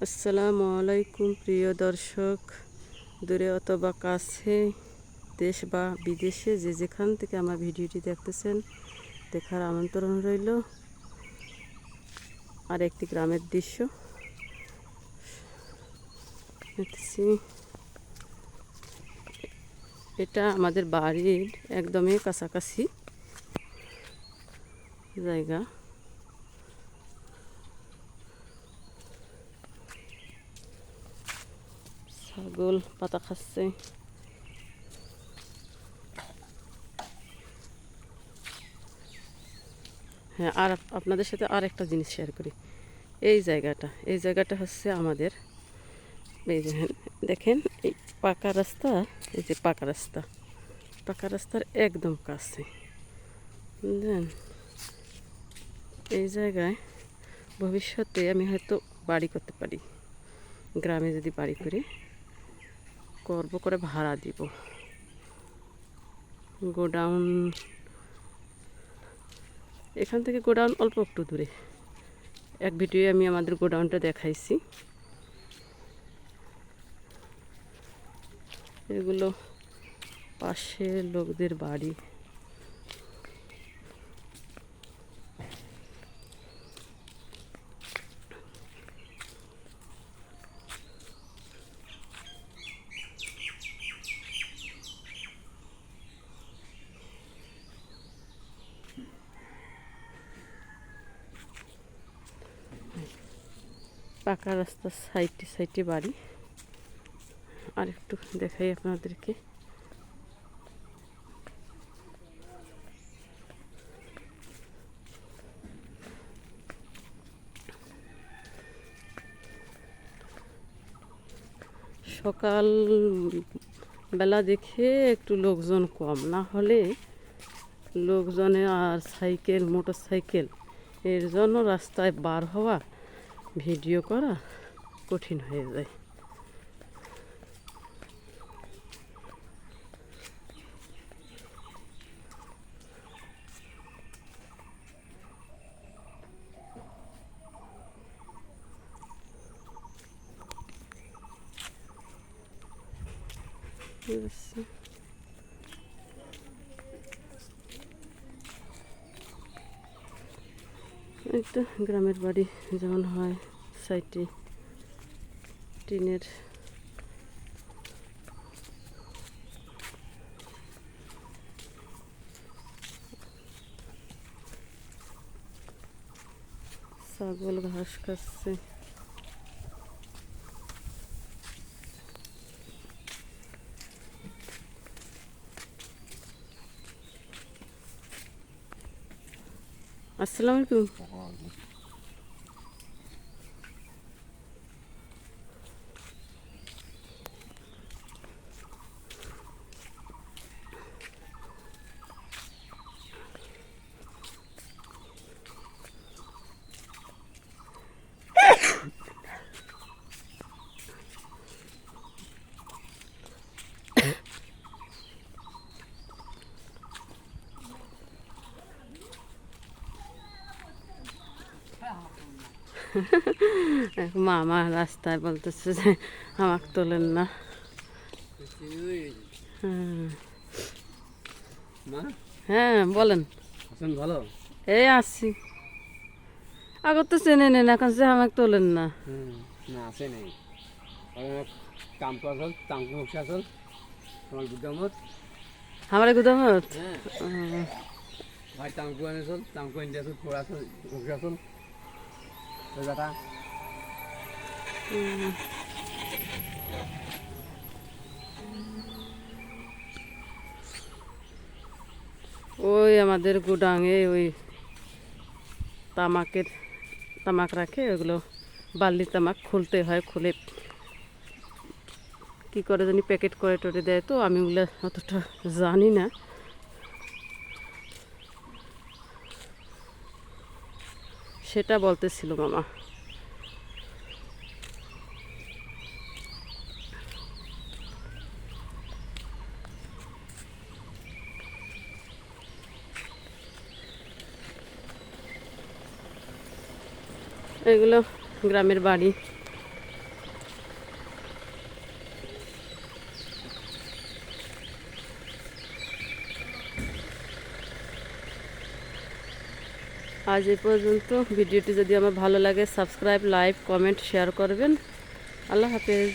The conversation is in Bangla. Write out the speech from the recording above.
আসসালামু আলাইকুম প্রিয় দর্শক, দূরে অথবা কাছে, দেশ বা বিদেশে যে যেখান থেকে আমার ভিডিওটি দেখতেছেন, দেখার আমন্ত্রণ রইল। আর একটি গ্রামের দৃশ্য দেখতেছি। এটা আমাদের বাড়ির একদমই কাছাকাছি জায়গা। ছাগল পাতা খাচ্ছে। হ্যাঁ, আর আপনাদের সাথে আর একটা জিনিস শেয়ার করি। এই জায়গাটা হচ্ছে আমাদের, এই যে দেখেন, এই পাকা রাস্তা, এই যে পাকা রাস্তার একদম কাছে, বুঝলেন? এই জায়গায় ভবিষ্যতে আমি হয়তো বাড়ি করতে পারি। গ্রামে যদি বাড়ি করে ভাড়া দিব। গোডাউন, এখান থেকে গোডাউন অল্প একটু দূরে। এক ভিডিও আমি আমাদের গোডাউনটা দেখাইছি। এগুলো পাশের লোকদের বাড়ি। পাকা রাস্তার সাইডে বাড়ি। আর একটু দেখাই আপনাদেরকে। সকাল বেলা দেখে একটু লোকজন কম, না হলে লোকজনে আর মোটর সাইকেল এর জন্য রাস্তায় বার হওয়া, ভিডিও করা কঠিন হয়ে যায়। একটা গ্রামের বাড়ি যেমন হয়, সাইডে টিনের। ছাগল ঘাস খাচ্ছে। আসসালামু আলাইকুম। মামা রাস্তায় বলতেছে যে আমাকে তোলেন না। হ্যাঁ বলেন। ভালো, এই আসছি। আগত তো চেনে নেন, এখন যে আমাকে তোলেন না। না আছে নেই কাম করল তাঙ্কু বসে আসল তোমার গুদামত, আমার গুদামত। ভাই তাঙ্কু আনেছিল, তাঙ্কু এনে আসল পড়ে আসল বসে আসল ওই বেটা। ওই আমাদের গুডাঙে ওই তামাক রাখে, ওগুলো বার্লি তামাক খুলতে হয়, খুলে কি করে জানি প্যাকেট করে টরে দেয়। তো আমি ওগুলো অতটা জানি না। সেটা বলতেছিল মামা। এগুলো গ্রামের বাড়ি। আজ এই পর্যন্ত। ভিডিওটি যদি আমার ভালো লাগে সাবস্ক্রাইব, লাইক, কমেন্ট, শেয়ার করবেন। আল্লাহ হাফেজ।